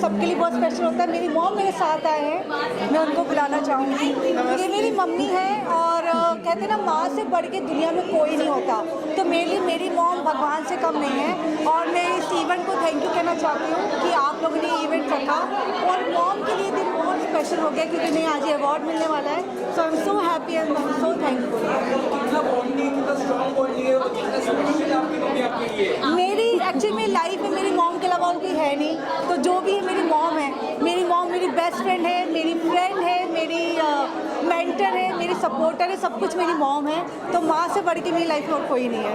सबके लिए बहुत स्पेशल होता है। मेरी मॉम मेरे साथ आए हैं, मैं उनको बुलाना चाहूँगी। ये मेरी मम्मी है और कहते हैं ना, माँ से बढ़ के दुनिया में कोई नहीं होता, तो मेरे लिए मेरी मॉम भगवान से कम नहीं है। और मैं इस इवेंट को थैंक यू कहना चाहती हूँ कि आप लोगों ने इवेंट रखा, और मॉम के लिए दिन बहुत स्पेशल हो गया क्योंकि उन्हें आज ये अवार्ड मिलने वाला है। So I am so happy and so thankful. मेरी एक्चुअली मेरी लाइफ में मेरी मॉम के अलावा और कोई है नहीं, तो जो भी है मेरी मॉम है। मेरी मॉम मेरी बेस्ट फ्रेंड है, मेरी फ्रेंड है, मेरी मेंटर है, मेरी सपोर्टर है, सब कुछ मेरी मॉम है। तो माँ से बढ़ के मेरी लाइफ में और कोई नहीं है।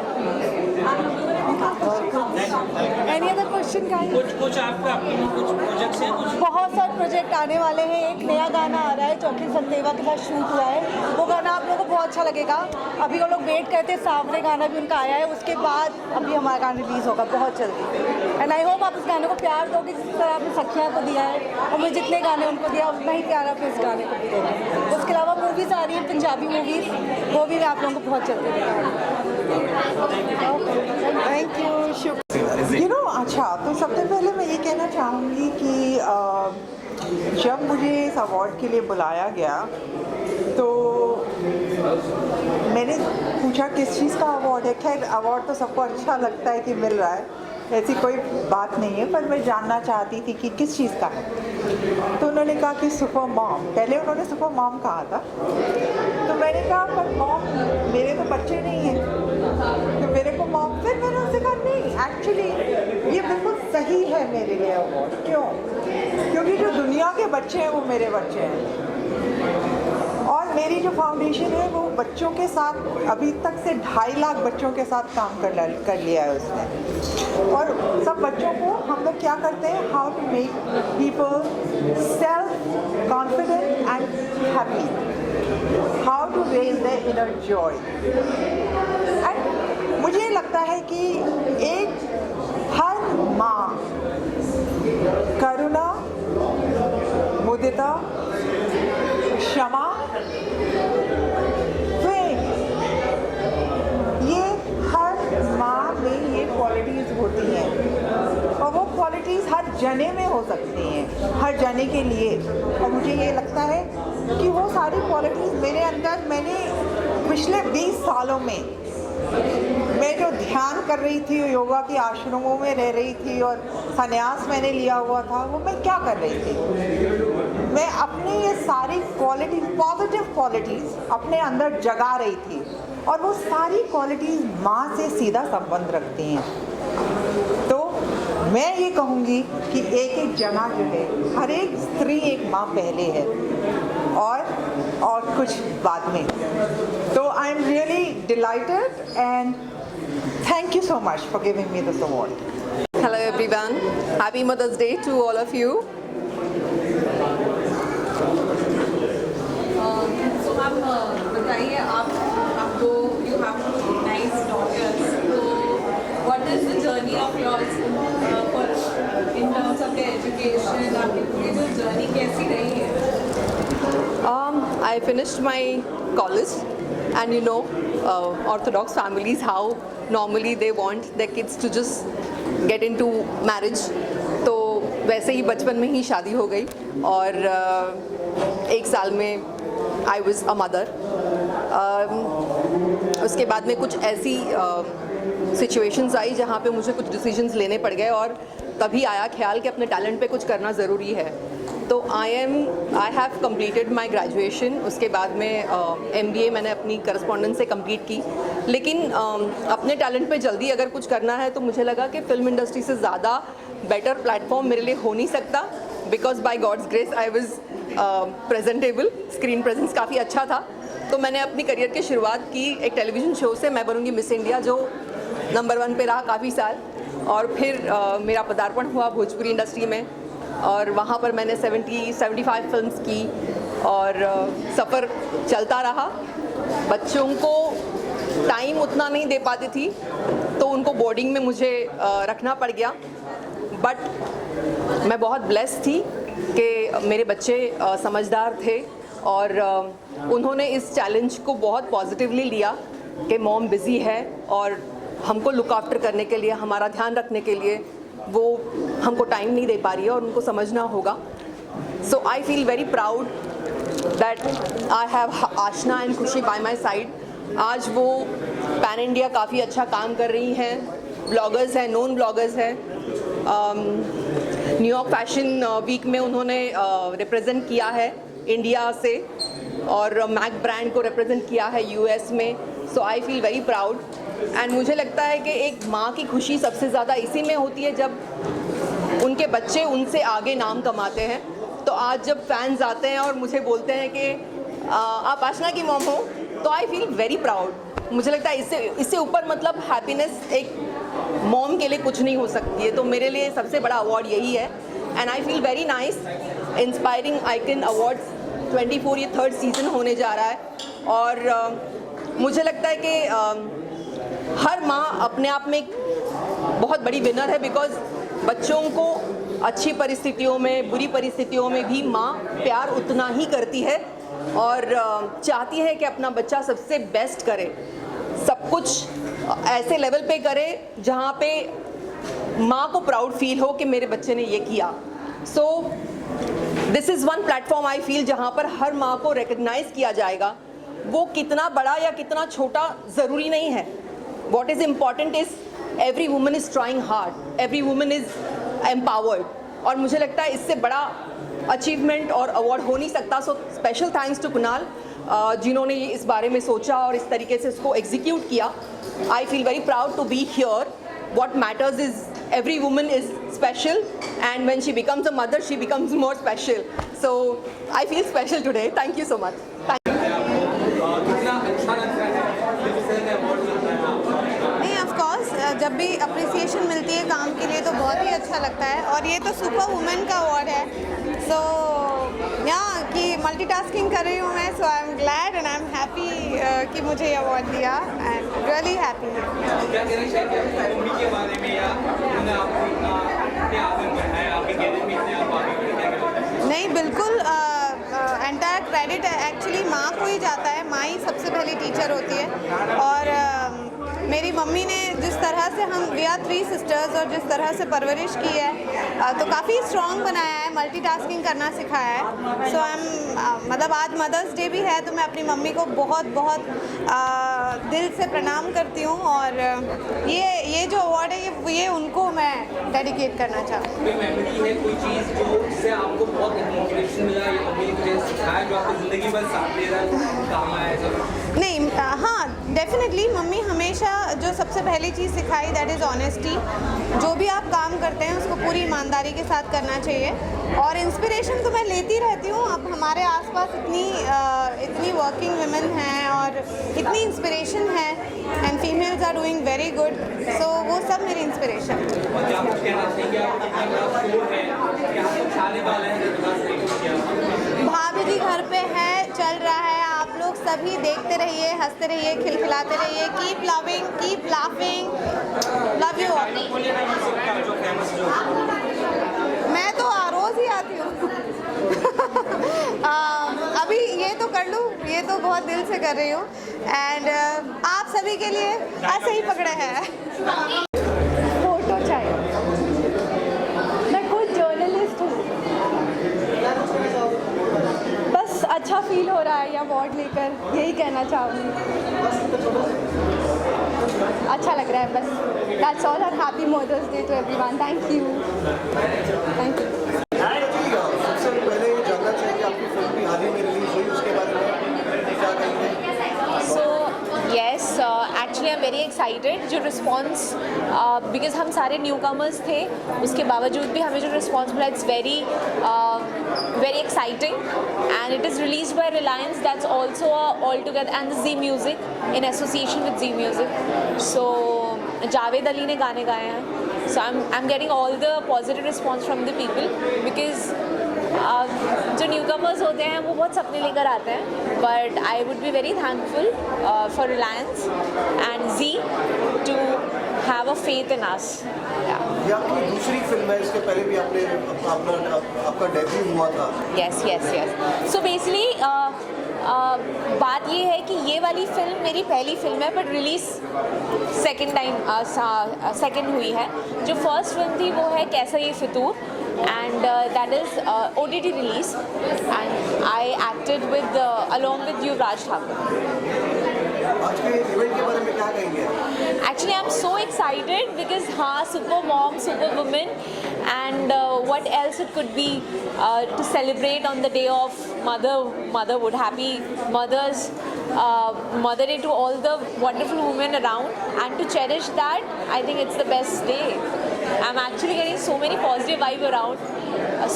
Any other question guys? कुछ आपका कुछ प्रोजेक्ट्स हैं? कुछ बहुत सारे प्रोजेक्ट आने वाले हैं। एक नया गाना आ रहा है, चौकी संदेवा के साथ शूट हुआ है, वो गाना आप लोगों को बहुत अच्छा लगेगा। अभी वो लोग वेट करते हैं, सामने गाना भी उनका आया है, उसके बाद अभी हमारा गाना रिलीज़ होगा बहुत जल्दी। एंड आई होप आप इस गाने को प्यार दोगे जिस तरह आपने सखियाँ को दिया है, और मुझे जितने गाने उनको दिया उतना ही प्यार आप इस गाने को भी दोगे। उसके अलावा मूवीज़ आ रही हैं, पंजाबी मूवीज़, वो भी मैं आप लोगों को बहुत जल्दी दिखाऊंगी। थैंक यू, शुक्रिया। अच्छा, तो सबसे पहले मैं ये कहना चाहूँगी कि जब मुझे इस अवार्ड के लिए बुलाया गया तो मैंने पूछा किस चीज़ का अवार्ड है। खैर, अवार्ड तो सबको अच्छा लगता है कि मिल रहा है, ऐसी कोई बात नहीं है, पर मैं जानना चाहती थी कि किस चीज़ का है। तो उन्होंने कहा कि सुपर मॉम, पहले उन्होंने सुपर मॉम कहा था, तो मैंने कहा पर मॉम मेरे तो बच्चे नहीं हैं, तो मेरे को मॉम। फिर मैंने उनसे कहा नहीं, एक्चुअली ये बिल्कुल सही है मेरे लिए अवार्ड। क्यों? क्योंकि जो दुनिया के बच्चे हैं वो मेरे बच्चे हैं, और मेरी जो फाउंडेशन है वो बच्चों के साथ अभी तक से 2.5 लाख बच्चों के साथ काम कर लिया है उसने। और सब बच्चों को हम लोग क्या करते हैं, how to make people self confident and happy, how to raise their inner joy. And मुझे लगता है कि एक हर माँ करुणा, मुदिता, क्षमा, प्रेम, ये हर माँ में ये क्वालिटीज़ होती हैं, और वो क्वालिटीज़ हर जने में हो सकती हैं, हर जने के लिए। और मुझे ये लगता है कि वो सारी क्वालिटीज़ मेरे अंदर, मैंने पिछले 20 सालों में मैं जो ध्यान कर रही थी, योगा के आश्रमों में रह रही थी और संन्यास मैंने लिया हुआ था, वो मैं क्या कर रही थी, मैं अपनी ये सारी क्वालिटीज़, पॉजिटिव क्वालिटीज़ अपने अंदर जगा रही थी। और वो सारी क्वालिटीज़ माँ से सीधा संबंध रखती हैं। तो मैं ये कहूँगी कि एक एक जगह जो है, हर एक स्त्री एक माँ पहले है और कुछ बाद में। तो आई am really delighted and thank you so much for giving me this award. Hello everyone. Happy Mother's Day to all of you. So आप बताइए, आपको you have two nice daughters. So what is the journey of yours for in terms of their education? आपकी पूरी जो journey कैसी रही है? I finished my college, and you know, Orthodox families, how normally they want their kids to just get into marriage. तो वैसे ही बचपन में ही शादी हो गई, और 1 साल में I was a mother. उसके बाद में कुछ ऐसी सिचुएशंस आई जहाँ पे मुझे कुछ डिसीजंस लेने पड़ गए, और तभी आया ख्याल कि अपने टैलेंट पे कुछ करना ज़रूरी है। तो I have completed my graduation. उसके बाद में MBA मैंने अपनी करस्पॉन्डेंस से कंप्लीट की, लेकिन अपने टैलेंट पे जल्दी अगर कुछ करना है तो मुझे लगा कि फ़िल्म इंडस्ट्री से ज़्यादा बेटर प्लेटफॉर्म मेरे लिए हो नहीं सकता, because by God's grace I was presentable, screen presence काफ़ी अच्छा था। तो मैंने अपनी करियर की शुरुआत की एक टेलीविज़न शो से, मैं बनूँगी मिस इंडिया, जो नंबर 1 पे रहा काफ़ी साल। और फिर मेरा पदार्पण हुआ भोजपुरी इंडस्ट्री में, और वहाँ पर मैंने 70-75 फिल्म्स की, और सफ़र चलता रहा। बच्चों को टाइम उतना नहीं दे पाती थी, तो उनको बोर्डिंग में मुझे रखना पड़ गया। बट मैं बहुत ब्लेस्ड थी कि मेरे बच्चे समझदार थे, और उन्होंने इस चैलेंज को बहुत पॉजिटिवली लिया कि मॉम बिज़ी है और हमको लुक आफ्टर करने के लिए, हमारा ध्यान रखने के लिए वो हमको टाइम नहीं दे पा रही है और उनको समझना होगा. So I feel very proud that I have Aashna and Khushi by my side. आज वो पैन इंडिया काफ़ी अच्छा काम कर रही हैं, ब्लॉगर्स हैं, नोन ब्लॉगर्स हैं. न्यूयॉर्क फैशन वीक में उन्होंने रिप्रेजेंट किया है इंडिया से और मैक ब्रांड को रिप्रेजेंट किया है यूएस में. So I feel very proud. And मुझे लगता है कि एक माँ की खुशी सबसे ज़्यादा इसी में होती है जब उनके बच्चे उनसे आगे नाम कमाते हैं. तो आज जब फैंस आते हैं और मुझे बोलते हैं कि आप आशना की मॉम हो, तो आई फील वेरी प्राउड. मुझे लगता है इससे ऊपर मतलब हैप्पीनेस एक मॉम के लिए कुछ नहीं हो सकती है. तो मेरे लिए सबसे बड़ा अवार्ड यही है. And I feel very nice. Inspiring icon awards 24 ये 3rd सीज़न होने जा रहा है. और मुझे लगता है कि हर माँ अपने आप में एक बहुत बड़ी विनर है, बिकॉज बच्चों को अच्छी परिस्थितियों में, बुरी परिस्थितियों में भी माँ प्यार उतना ही करती है और चाहती है कि अपना बच्चा सबसे बेस्ट करे, सब कुछ ऐसे लेवल पे करे जहाँ पे माँ को प्राउड फील हो कि मेरे बच्चे ने ये किया. So this is one platform I feel जहाँ पर हर माँ को रिकग्नाइज़ किया जाएगा. वो कितना बड़ा या कितना छोटा ज़रूरी नहीं है. What is important is every woman is trying hard, every woman is empowered. और मुझे लगता है इससे बड़ा अचीवमेंट और अवार्ड हो नहीं सकता. So special thanks to Kunal जिन्होंने ये इस बारे में सोचा और इस तरीके से इसको एग्जीक्यूट किया. I feel very proud to be here. What matters is every woman is special, and when she becomes a mother, she becomes more special. So I feel special today. Thank you so much. Thank नहीं, of course जब भी appreciation मिलती है काम के लिए तो बहुत ही अच्छा लगता है. और ये तो सुपर वुमेन का अवार्ड है. सो यहाँ कि मल्टीटास्किंग कर रही हूँ मैं. So I am glad and I am happy कि मुझे ये अवार्ड दिया. And really happy. क्या कहना चाहिए मम्मी के बारे में, या उन्होंने आपको इतने आदर बढ़ाया, आपके कैरियर में इतने आप आगे बढ़े, क्या कहना चाहिए? नहीं, बिल्कुल एंटायर क्रेडिट एक्चुअली माँ को ही जाता है. माँ ही सबसे पहली टीचर होती है. और मेरी मम्मी ने जिस तरह से हम वी आर 3 सिस्टर्स और जिस तरह से परवरिश की है तो काफ़ी स्ट्रॉन्ग बनाया है, मल्टीटास्किंग करना सिखाया है. सो आई एम मतलब आज मदर्स डे भी है तो मैं अपनी मम्मी को बहुत बहुत दिल से प्रणाम करती हूँ. और ये जो अवार्ड है ये उनको मैं डेडिकेट करना चाहती हूँ. कोई मेमोरी है, कोई चीज़ जो जिससे आपको बहुत मोटिवेशन मिला, या मम्मी ने मुझे सिखाया जो आपको ज़िंदगी भर साथ दे रहा है, काम आया है? नहीं, हाँ डेफिनेटली मम्मी हमेशा जो सबसे पहली चीज़ सिखाई दैट इज़ ऑनेस्टी. जो भी आप काम करते हैं उसको पूरी ईमानदारी के साथ करना चाहिए. और इंस्पिरेशन तो मैं लेती रहती हूँ. अब हमारे आसपास इतनी वर्किंग वुमेन हैं और इतनी इंस्पिरेशन है and females are doing very good. So वो सब मेरी इंस्पिरेशन है. और क्या कुछ कहना चाहिए आप, इतना बड़ा शो है, क्या कुछ आने वाला है जो तुम्हारा सही कुछ किया? भाभी जी घर पे है, चल रहा है. आप लोग सभी देखते रहिए, हंसते रहिए, खिलखिलाते रहिए. Keep loving, keep laughing. Love you all. जो फेमस जो मैं तो रोज़ ही आती हूँ. अभी ये तो कर लूँ, ये तो बहुत दिल से कर रही हूँ. एंड आप सभी के लिए ऐसे ही पकड़े हैं. फोटो चाहिए. मैं खुद जर्नलिस्ट हूँ. बस अच्छा फील हो रहा है ये अवार्ड लेकर, यही कहना चाहूँगी. अच्छा लग रहा है बस. That's all. And happy Mother's Day to everyone. Thank you. Thank you. सबसे पहले ये जानना चाहिए कि आपकी फिल्म भी हाल ही में रिलीज हुई, उसके बारे में क्या कहेंगे? So yes, actually I'm very excited. जो रिस्पॉन्स बिकॉज हम सारे न्यू कमर्स थे, उसके बावजूद भी हमें जो रिस्पॉन्स मिला it's very exciting, and it is released by Reliance. That's also all together, and Zee Music in association with Zee Music. So Javed Ali ने गाने गाए हैं. So I'm getting all the positive response from the people because जो new comers होते हैं वो बहुत सपने लेकर आते हैं. But I would be very thankful for Reliance and Zee to have a faith in us. ये आपकी दूसरी फिल्म है, इसके पहले भी आपका डेब्यू हुआ था. Yes. So basically बात ये है कि ये वाली फिल्म मेरी पहली फिल्म है, बट रिलीज़ सेकंड हुई है। जो फर्स्ट फिल्म थी वो है कैसा ये फितूर, and that is OTT release, and I acted with along with Yuvraj Thakur. आज के इवेंट के बारे में क्या कहेंगे? Actually, I'm so excited because हाँ, super mom, super woman, and what else it could be to celebrate on the day of motherhood. Happy Mother Day to all the wonderful women around, and to cherish that, I think it's the best day. I'm actually getting so many positive vibe around.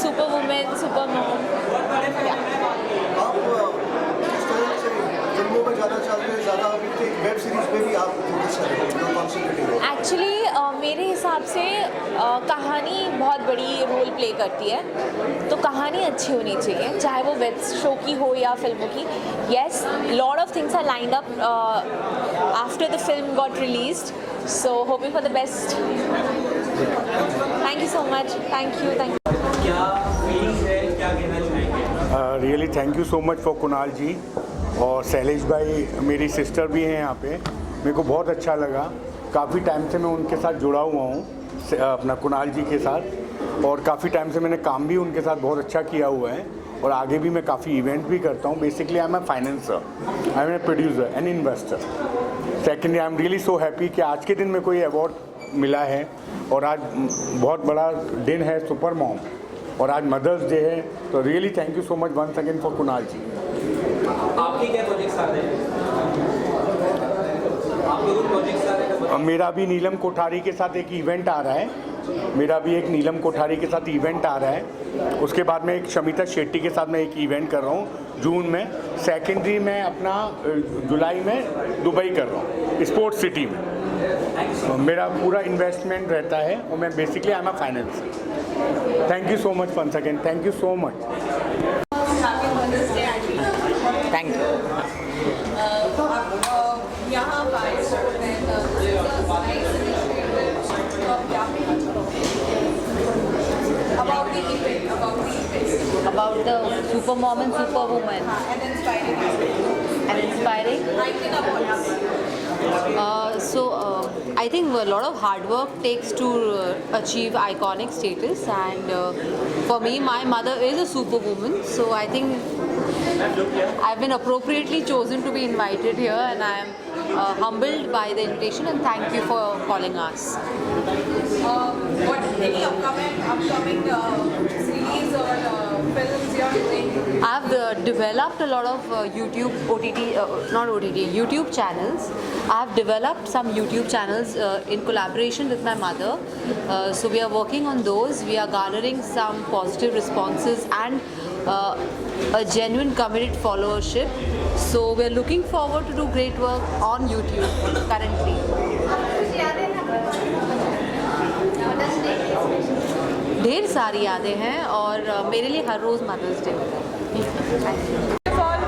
Super woman, super mom. Yeah. आप किस तरह से फिल्मों में ज़्यादा चाहते हैं, ज़्यादा अभी वेब सीरीज में भी आप फोकस करेंगे, जो कॉन्सेंट्रेटिंग हो? एक्चुअली मेरे हिसाब से कहानी बहुत बड़ी रोल प्ले करती है, तो कहानी अच्छी होनी चाहिए, चाहे वो वेब शो की हो या फिल्मों की। Yes, lot of things are lined up after the film got released, so hoping for the best. Thank you so much, thank you. क्या फीलिंग्स है, क्या कहना चाहेंगे? Really thank you so much for Kunal ji और शैलेश भाई, मेरी सिस्टर भी हैं यहाँ पे। मेरे को बहुत अच्छा लगा, काफ़ी टाइम से मैं उनके साथ जुड़ा हुआ हूँ, अपना कुणाल जी के साथ, और काफ़ी टाइम से मैंने काम भी उनके साथ बहुत अच्छा किया हुआ है, और आगे भी मैं काफ़ी इवेंट भी करता हूँ। Basically I am a financer, I am a producer and investor. Secondly I am really so happy कि आज के दिन में कोई अवार्ड मिला है, और आज बहुत बड़ा दिन है सुपर मॉम, और आज मदर्स डे है, तो really thank you so much once again for Kunal ji. आपके क्या प्रोजेक्ट्स आ रहे हैं? आपके कुछ प्रोजेक्ट्स आ रहे हैं? मेरा भी नीलम कोठारी के साथ एक इवेंट आ रहा है, उसके बाद में एक शमिता शेट्टी के साथ मैं एक इवेंट कर रहा हूँ जून में। सेकेंडरी मैं अपना जुलाई में दुबई कर रहा हूँ स्पोर्ट्स सिटी में। मेरा पूरा इन्वेस्टमेंट रहता है, और मैं basically I am a financer. Thank you so much once again, thank you so much. Thank you. यहाँ about the super mom and super woman and inspiring. I think a lot of hard work takes to achieve iconic status, and for me my mother is a superwoman, so I think I've been appropriately chosen to be invited here, and I am humbled by the invitation, and thank you for calling us. What any upcoming series or films you are doing? I've developed a lot of YouTube channels. I've developed some YouTube channels in collaboration with my mother. So we are working on those. We are garnering some positive responses and a genuine committed followership. So we are looking forward to do great work on YouTube currently. ढेर सारी यादें हैं, और मेरे लिए हर रोज़ mother's day होता है।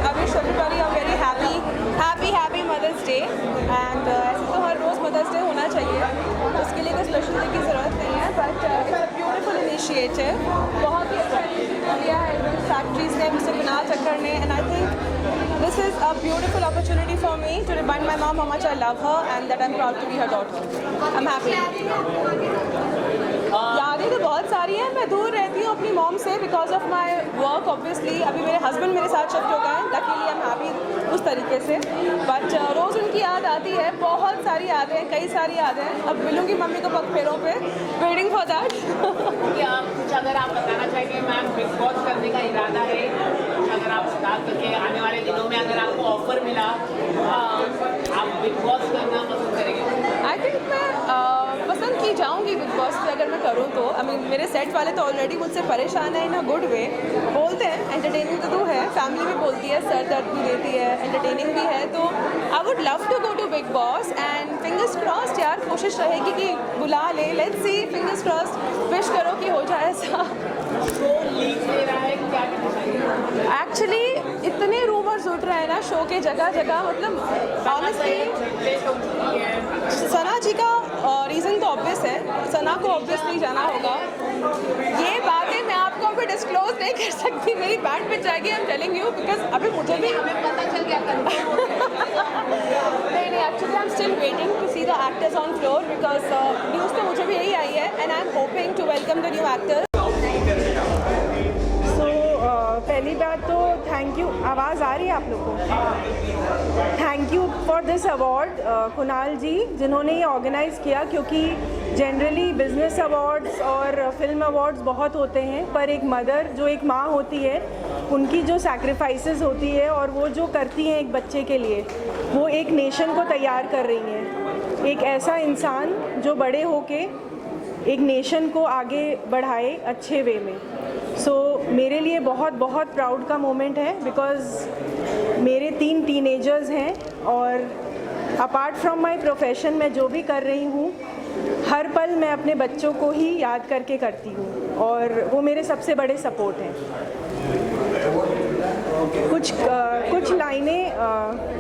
I wish everybody a very happy Mother's Day, and ऐसे तो हर रोज़ Mother's Day होना चाहिए, उसके लिए कोई स्पेशल डे की ज़रूरत नहीं है, but it's a beautiful initiative. बहुत ही अच्छा इनिशिएटिव लिया है फैक्ट्रीज ने, मिस्टर कुणाल चक्कर ने, and I think this is a beautiful opportunity for me to remind my mom how much I love her and that I'm proud to be her daughter. I'm happy. यादें तो बहुत सारी हैं। मैं दूर रहती हूँ अपनी मॉम से because of my work obviously. अभी मेरे हस्बैंड मेरे साथ शिफ्ट हो गए हैं, लकीली आई एम हैप्पी उस तरीके से, बट रोज़ उनकी याद आती है। बहुत सारी यादें हैं, कई सारी यादें हैं। अब मिलूंगी मम्मी को पग फेरों पे, वेटिंग फॉर दैट। कुछ अगर आप बताना चाहेंगे मैम, बिग बॉस करने का इरादा है, अगर आप बता सके आने वाले दिनों में अगर आपको ऑफर मिला, आप बिग बॉस करना पसंद करेंगे? आई थिंक मैं पसंद की जाऊँगी बिग बॉस पे अगर मैं करूँ तो। आई मीन मेरे सेट वाले तो ऑलरेडी मुझसे परेशान है इन अ गुड वे। बोलते हैं एंटरटेनिंग तो है, फैमिली भी बोलती है, सर दर्द भी देती है, एंटरटेनिंग भी है, तो I would love to go to Bigg Boss and fingers crossed यार, कोशिश रहेगी कि बुला ले, let's see, fingers crossed, wish करो कि हो जाए ऐसा। एक्चुअली इतने रूमर्स उठ रहे हैं ना शो के जगह जगह, मतलब ऑनेस्टली सना जी का रीज़न तो ऑब्वियस है, सना को ऑब्वियसली जाना होगा। ये बातें मैं आपको अभी डिस्क्लोज नहीं कर सकती, मेरी बैंड पिच जाएगी, I am telling you, because अभी मुझे भी हमें पता चल गया नहीं, actually I am still waiting to see the actors on floor, because news तो मुझे भी यही आई है, and I am hoping to welcome the new actors. पहली बात तो थैंक यू, आवाज़ आ रही है आप लोगों को? Thank you for this award Kunal ji, जिन्होंने ये ऑर्गेनाइज़ किया, क्योंकि जनरली बिजनेस अवार्ड्स और फिल्म अवार्ड्स बहुत होते हैं, पर एक मदर जो एक माँ होती है, उनकी जो सैक्रिफाइसेस होती है और वो जो करती हैं एक बच्चे के लिए, वो एक नेशन को तैयार कर रही हैं। एक ऐसा इंसान जो बड़े होके एक नेशन को आगे बढ़ाए अच्छे वे में। सो मेरे लिए बहुत बहुत प्राउड का मोमेंट है, बिकॉज़ मेरे 3 टीनेजर्स हैं और अपार्ट फ्रॉम माय प्रोफेशन मैं जो भी कर रही हूँ, हर पल मैं अपने बच्चों को ही याद करके करती हूँ और वो मेरे सबसे बड़े सपोर्ट हैं।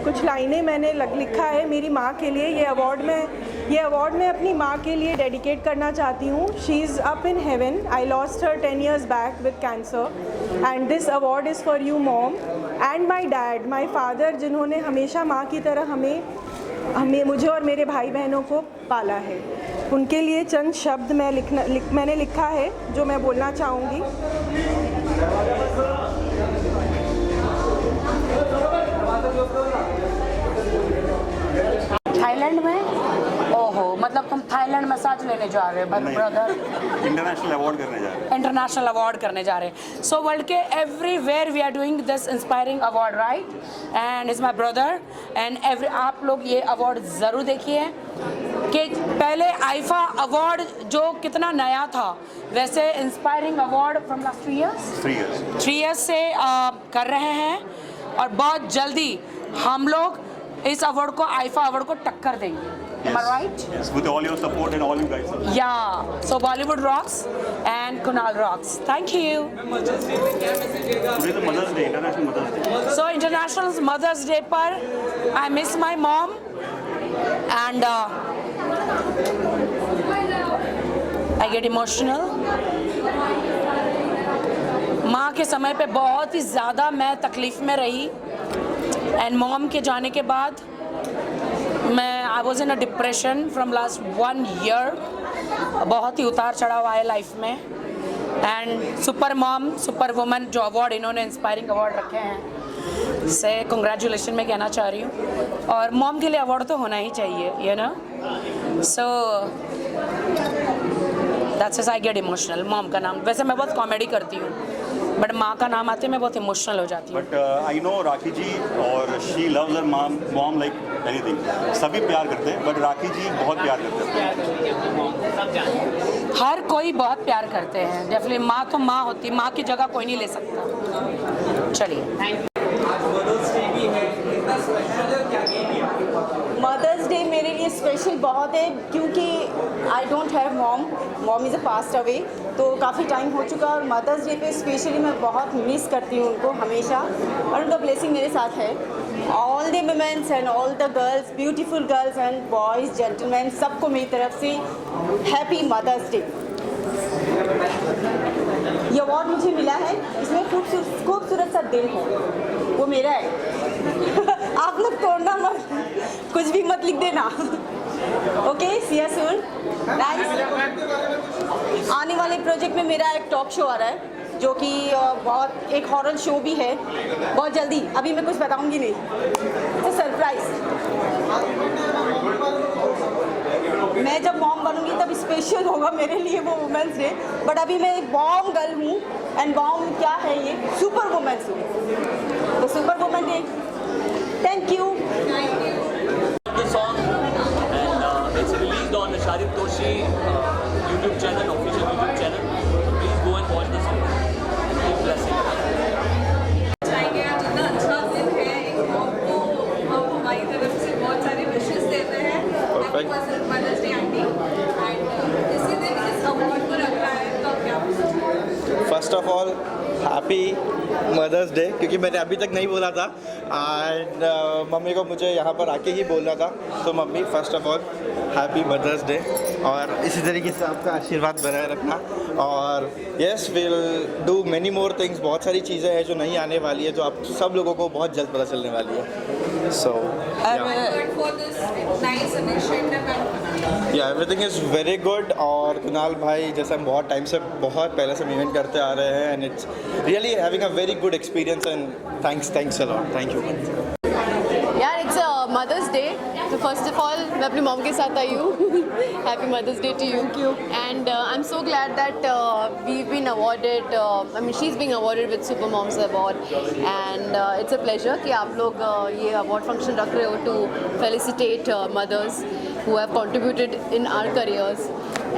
कुछ लाइनें मैंने लिखा है मेरी माँ के लिए। ये अवार्ड मैं अपनी माँ के लिए डेडिकेट करना चाहती हूँ। She is up in heaven. I lost her 10 years back with cancer, and this award is for you mom and my dad, my father, जिन्होंने हमेशा माँ की तरह हमें मुझे और मेरे भाई बहनों को पाला है। उनके लिए चंद शब्द मैंने लिखा है जो मैं बोलना चाहूँगी। थाईलैंड में, ओहो, मतलब तुम थाईलैंड मसाज लेने जा रहे हो ब्रदर? इंटरनेशनल अवार्ड करने जा रहे हैं। इंटरनेशनल अवार्ड करने जा रहे हैं। सो वर्ल्ड के everywhere we are doing this inspiring award, right? And is my brother and आप लोग ये अवार्ड ज़रूर देखिए कि पहले आईफा अवार्ड जो कितना नया था, वैसे inspiring award from last 3 years से कर रहे हैं और बहुत जल्दी हम लोग इस अवार्ड को, आईफा अवार्ड को टक्कर देंगे। Am I right? Yes, with all your support and all you guys. Yeah. So Bollywood rocks and Kunal rocks. Thank you. Today is Mother's Day, International Mother's Day. So International Mother's Day पर I miss my mom and I get emotional. माँ के समय पे बहुत ही ज़्यादा मैं तकलीफ़ में रही एंड मॉम के जाने के बाद I was in a depression from last 1 year। बहुत ही उतार चढ़ाव आए लाइफ में and super mom super woman जो अवार्ड इन्होंने इंस्पायरिंग अवार्ड रखे हैं से कंग्रेचुलेशन मैं कहना चाह रही हूँ। और मॉम के लिए अवार्ड तो होना ही चाहिए, you know. So that's I get emotional. Mom का नाम, वैसे मैं बहुत कॉमेडी करती हूँ बट माँ का नाम आते मैं बहुत इमोशनल हो जाती हूँ। बट आई नो राखी जी और she loves her mom like anything. सभी प्यार करते हैं बट राखी जी बहुत प्यार करते हैं। हर कोई बहुत प्यार करते हैं, डेफिनेटली। माँ तो माँ होती, माँ की जगह कोई नहीं ले सकता। चलिए, मदर्स डे मेरे लिए स्पेशल बहुत है क्योंकि I don't have mom is a passed away, तो काफ़ी टाइम हो चुका और मदर्स डे पे स्पेशली मैं बहुत मिस करती हूँ उनको हमेशा, और उनका ब्लेसिंग मेरे साथ है। All the womens and all the girls, beautiful girls and boys, gentleman, सबको मेरी तरफ से हैप्पी मदर्स डे। ये अवार्ड मुझे मिला है, इसमें खूबसूरत सा दिल है, वो मेरा है। आप लोग तोड़ना मत, कुछ भी मत लिख देना। Okay, see you soon. Nice. आने वाले प्रोजेक्ट में मेरा एक टॉक शो आ रहा है जो कि बहुत एक हॉरर शो भी है, बहुत जल्दी। अभी मैं कुछ बताऊंगी नहीं, तो सरप्राइज। मैं जब मॉम बनूंगी तब स्पेशल होगा मेरे लिए वो वुमेंस डे, बट अभी मैं एक बॉम गर्ल हूँ एंड बॉम क्या है, ये सुपर वुमेंस हूँ, तो super women day. Thank you. The song and it's released on Sharif Doshi YouTube channel, official YouTube channel. Please go and watch the song. Keep blessing. चाहेंगे आज इतना अच्छा दिन है, एक मॉम को हम हमारी तरफ से बहुत सारे विशेस देते हैं। मदर्स डे आंटी, एंड इसी दिन इस अवार्ड को रखा है, तो क्या? First of all happy Mother's Day, क्योंकि मैंने अभी तक नहीं बोला था एंड मम्मी को मुझे यहाँ पर आके ही बोलना था। तो mummy, first of all happy Mother's Day. और इसी तरीके से आपका आशीर्वाद बनाए रखना। और yes, will do many more things. बहुत सारी चीज़ें हैं जो नहीं आने वाली है, जो आप सब लोगों को बहुत जल्द पता चलने वाली है। सो for this nice initiative and या एवरीथिंग इज़ वेरी गुड। और कुणाल भाई जैसे हम बहुत टाइम से, बहुत पहले से इवेंट करते आ रहे हैं, and it's really having a very good experience, and thanks a lot. Thank you यार, इट्स मदर्स डे, तो फर्स्ट ऑफ ऑल मैं अपनी मॉम के साथ आई हूँ। Happy Mother's Day to you. And I am so glad that we been awarded, I mean she is being awarded with super moms award, and it's a pleasure कि आप लोग ये अवार्ड फंक्शन रख रहे हो to felicitate mothers who have contributed in our careers,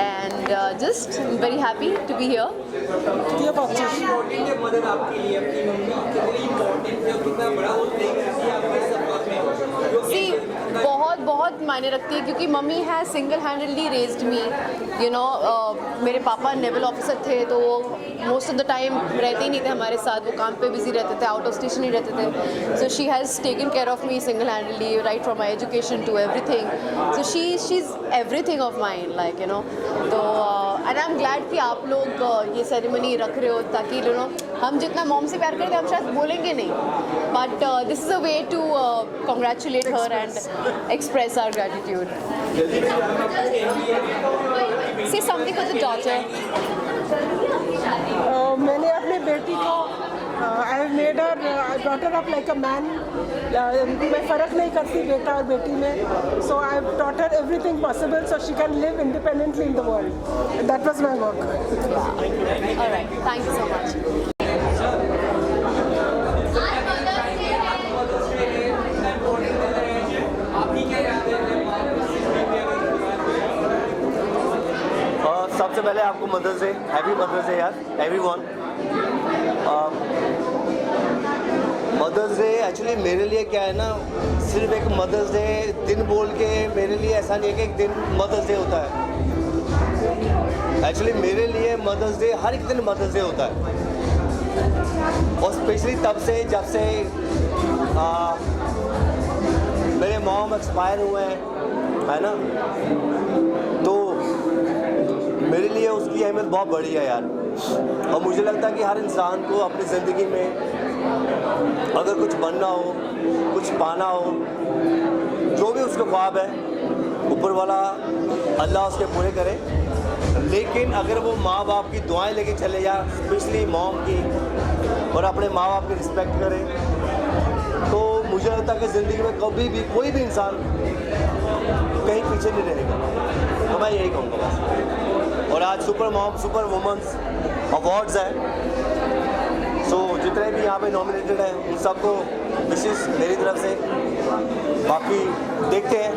and just very happy to be here. Important है मदद आपके लिए, आपकी मम्मी कितनी इम्पोर्टेंट है, कितना बड़ा रोल प्ले करती है आपके सफर में? See, बहुत मायने रखती है, क्योंकि मम्मी है single handedly raised me, you know. मेरे पापा नेवल ऑफिसर थे, तो वो मोस्ट ऑफ द टाइम रहते ही नहीं थे हमारे साथ, वो काम पे बिजी रहते थे, आउट ऑफ स्टेशन ही रहते थे। So she has taken care of me single handedly, right from my education to everything. So she is everything of mine, like you know. तो एंड आई एम ग्लैड कि आप लोग ये ceremony रख रहे हो, ताकि यू नो हम जितना मॉम से प्यार करते हैं हम शायद बोलेंगे नहीं, but this is a way to congratulate her and express our gratitude. Say something for the daughter. मैंने अपने बेटी को I have made her daughter up like a man. मैं फ़र्क नहीं करती बेटा और बेटी में। So I have taught her everything possible so she can live independently in the world. That was my work. Alright, thank you so much. सबसे पहले आपको Mother's Day, happy Mother's Day यार एवरीवन। मदर्स डे एक्चुअली मेरे लिए क्या है ना, सिर्फ एक मदर्स डे दिन बोल के मेरे लिए ऐसा नहीं है कि एक दिन मदर्स डे होता है। एक्चुअली मेरे लिए मदर्स डे हर एक दिन मदर्स डे होता है, और स्पेशली तब से जब से मेरे मॉम एक्सपायर हुए हैं, है ना, तो मेरे लिए उसकी अहमियत बहुत बड़ी है यार। और मुझे लगता है कि हर इंसान को अपनी ज़िंदगी में अगर कुछ बनना हो, कुछ पाना हो, जो भी उसके ख्वाब है, ऊपर वाला अल्लाह उसके पूरे करे। लेकिन अगर वो माँ बाप की दुआएं लेके चले जा, स्पेशली मॉम की, और अपने माँ बाप की रिस्पेक्ट करे, तो मुझे लगता है कि ज़िंदगी में कभी भी कोई भी इंसान कहीं पीछे नहीं रहेगा। तो मैं यही कहूँगा बस। और आज super mom, super women's awards हैं, सो जितने भी यहाँ पे नॉमिनेटेड हैं उन सबको विशेष मेरी तरफ से। बाकी देखते हैं।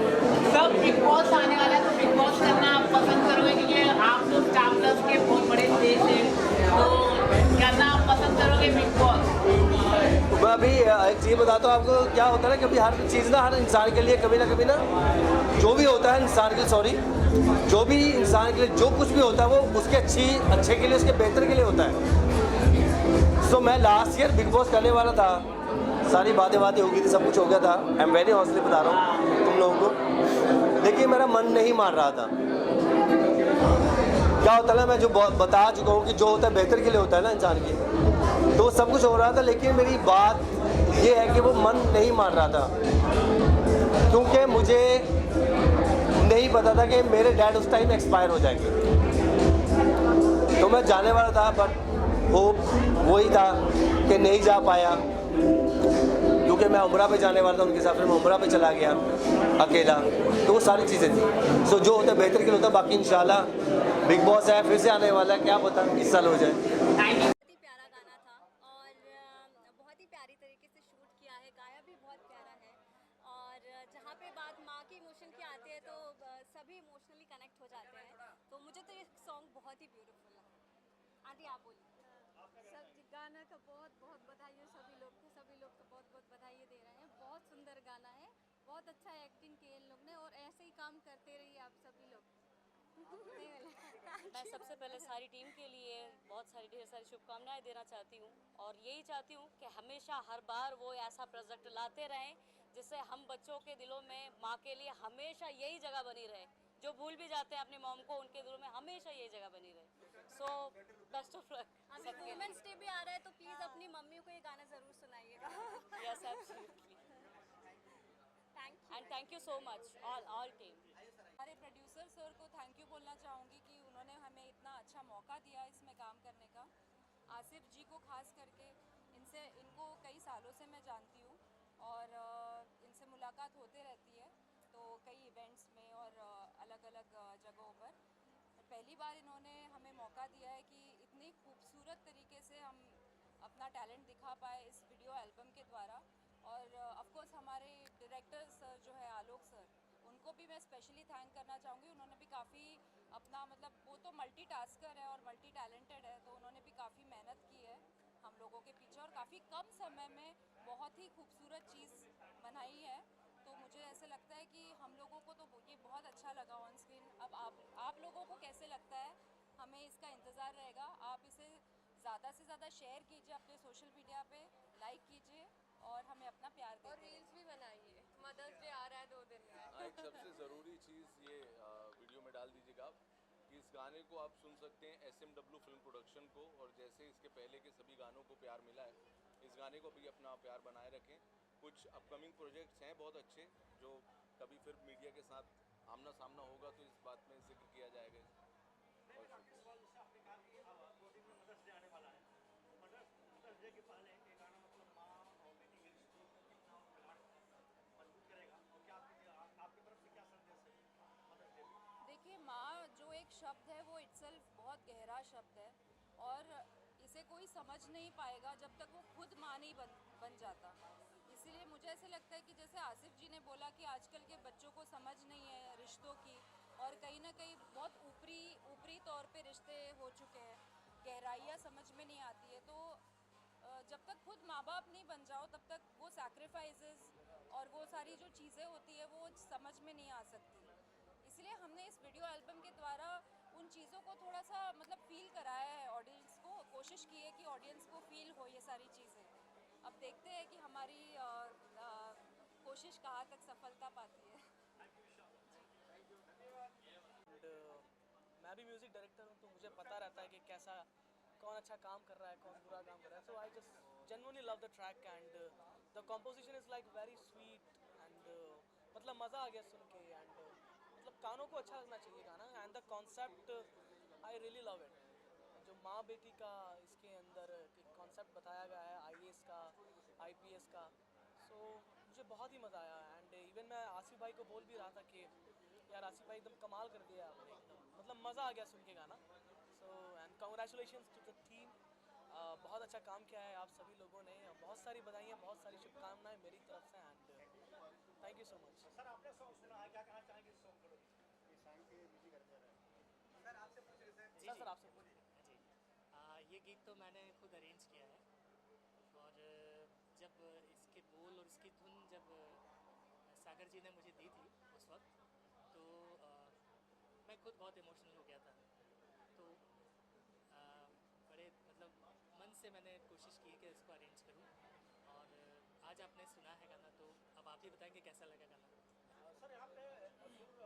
सब बिग बॉस आने वाला है, तो बिग बॉस करना आप पसंद करोगे? क्योंकि आप लोग स्टार प्लस के बहुत बड़े स्टेज हैं, तो करना आप पसंद करोगे बिग बॉस? मैं अभी एक चीज़ बताता हूँ आपको, क्या होता है ना, कभी हर चीज़ ना हर इंसान के लिए कभी ना जो भी होता है इंसान के लिए, जो भी इंसान के लिए जो कुछ भी होता है वो उसके अच्छे के लिए, उसके बेहतर के लिए होता है। सो मैं लास्ट ईयर बिग बॉस करने वाला था, सारी बातें हो गई थी, सब कुछ हो गया था। आई एम वेरी हॉनेस्टली बता रहा हूँ तुम लोगों को, लेकिन मेरा मन नहीं मान रहा था। क्या होता है ना, मैं जो बता चुका हूँ कि जो होता है बेहतर के लिए होता है ना इंसान की, तो वो सब कुछ हो रहा था। लेकिन मेरी बात ये है कि वो मन नहीं मान रहा था, क्योंकि मुझे नहीं पता था कि मेरे डैड उस टाइम एक्सपायर हो जाएंगे। तो मैं जाने वाला था, बट होप वही था कि नहीं जा पाया, क्योंकि मैं उम्रा पे जाने वाला था उनके साथ, फिर मैं उम्रा पे चला गया अकेला। तो वो सारी चीज़ें थी। सो जो होता है बेहतर के लिए होता है। बाकी इंशाल्लाह बिग बॉस है, फिर से आने वाला है, क्या पता इस साल हो जाए। सभी इमोशनली कनेक्ट हो जाते हैं, तो मुझे तो ये सॉन्ग बहुत ही ब्यूटीफुल लगा। आंटी आप बोलिए। सब गाना का बहुत बधाई सभी लोग को बहुत बधाई दे रहे हैं। बहुत सुंदर गाना है, बहुत अच्छा एक्टिंग किए इन लोग ने, और ऐसे ही काम करते रहिए आप सभी लोग। मैं सबसे पहले सारी टीम के लिए बहुत सारी ढेर सारी शुभकामनाएं देना चाहती हूँ, और यही चाहती हूँ कि हमेशा हर बार वो ऐसा प्रोजेक्ट लाते रहें जिससे हम बच्चों के दिलों में माँ के लिए हमेशा यही जगह बनी रहे जो भूल भी जाते हैं अपनी मॉम को, उनके दिलों में हमेशा ये जगह बनी रहे। So best of luck. अभी वुमेन्स डे भी आ रहा है तो प्लीज़ अपनी मम्मी को ये गाना ज़रूर सुनाइएगा। Yes absolutely. And thank you so much all team. हमारे प्रोड्यूसर सर को थैंक यू बोलना चाहूँगी कि उन्होंने हमें इतना अच्छा मौका दिया इसमें काम करने का। आसिफ जी को खास करके इनको कई सालों से मैं जानती हूँ और इनसे मुलाकात होते रहती है तो कई इवेंट्स में और अलग अलग जगहों पर। पहली बार इन्होंने हमें मौका दिया है कि इतनी खूबसूरत तरीके से हम अपना टैलेंट दिखा पाए इस वीडियो एल्बम के द्वारा। और ऑफ कोर्स हमारे डायरेक्टर सर जो है आलोक सर, उनको भी मैं स्पेशली थैंक करना चाहूँगी। उन्होंने भी काफ़ी अपना मतलब वो तो मल्टीटास्कर है और मल्टी टैलेंटेड है, तो उन्होंने भी काफ़ी मेहनत की है हम लोगों के पीछे और काफ़ी कम समय में बहुत ही खूबसूरत चीज़ बनाई है। तो मुझे ऐसे लगता है कि हम लोगों को तो ये बहुत अच्छा लगा ऑन स्क्रीन। अब आप लोगों को कैसे लगता है हमें इसका इंतज़ार रहेगा। आप इसे ज़्यादा से ज़्यादा शेयर कीजिए अपने सोशल मीडिया पे, लाइक कीजिए और हमें अपना प्यार दीजिए। और रील्स भी बनाइए। मदर्स डे आ रहा है 2 दिन में। एक सबसे ज़रूरी चीज़ ये वीडियो में डाल दीजिएगा आप कि इस गाने को आप सुन सकते हैं SMW फिल्म प्रोडक्शन को, और जैसे इसके पहले के सभी गानों को प्यार मिला है, इस गाने को भी अपना प्यार बनाए रखें। कुछ अपकमिंग प्रोजेक्ट्स हैं बहुत अच्छे, जो कभी फिर मीडिया के साथ आमना सामना होगा तो इस बात में जिक्र किया जाएगा। देखिए, माँ जो एक शब्द है वो इटसेल्फ बहुत गहरा शब्द है और इसे कोई समझ नहीं पाएगा जब तक वो खुद माँ नहीं बन जाता। इसीलिए मुझे ऐसे लगता है कि जैसे आसिफ जी ने बोला कि आजकल के बच्चों को समझ नहीं है रिश्तों की और कहीं ना कहीं बहुत ऊपरी तौर पे रिश्ते हो चुके हैं, गहराइयाँ समझ में नहीं आती है। तो जब तक खुद माँ बाप नहीं बन जाओ तब तक वो सैक्रिफाइसेस और वो सारी जो चीज़ें होती है वो समझ में नहीं आ सकती। इसलिए हमने इस वीडियो एल्बम के द्वारा उन चीज़ों को थोड़ा सा मतलब फील कराया है ऑडियंस को, कोशिश की है कि ऑडियंस को फील हो ये सारी चीज़ें। अब देखते हैं कि हमारी कोशिश कहाँ तक सफलता पाती है। मैं भी म्यूज़िक डायरेक्टर हूँ तो मुझे पता रहता है कि कैसा कौन अच्छा काम कर रहा है, कौन बुरा काम कर रहा है। So I just genuinely love the track and the composition is like very sweet and मतलब मज़ा आ गया सुन के एंड मतलब कानों को अच्छा लगना चाहिए गाना। And the concept I really love it. जो माँ बेटी का इसके अंदर एक कॉन्सेप्ट बताया गया है IAS का, IPS का, सो मुझे बहुत ही मज़ा आया। एंड इवन मैं आसिफ भाई को बोल भी रहा था कि यार आसिफ भाई एकदम कमाल कर दिया आपने, एकदम मतलब मज़ा आ गया सुन के गाना। So and congratulations to the team, बहुत अच्छा काम किया है आप सभी लोगों ने। बहुत सारी बधाइयाँ, बहुत सारी शुभकामनाएं मेरी तरफ से and thank you so much. Sir आपने सॉन्ग सुना है, क्या कहना चाहेंगे इस सॉन्ग को? इस सॉन्ग के म्यूजिक करते रहे। सर आपसे पूछ रहे थे। सर आपसे पूछिए। जी, ये गीत तो मैंने खुद अरेंज किया है और जब इसके बोल और इसकी धुन जब सागर जी ने मुझे दी थी उस वक्त तो मैं खुद बहुत इमोशनल हो गया था। तो बड़े मतलब मन से मैंने कोशिश की कि इसको अरेंज करूं और आज आपने सुना है गाना तो अब आप ही बताएंगे कैसा लगा गाना। सर यहाँ पे म्यूजिक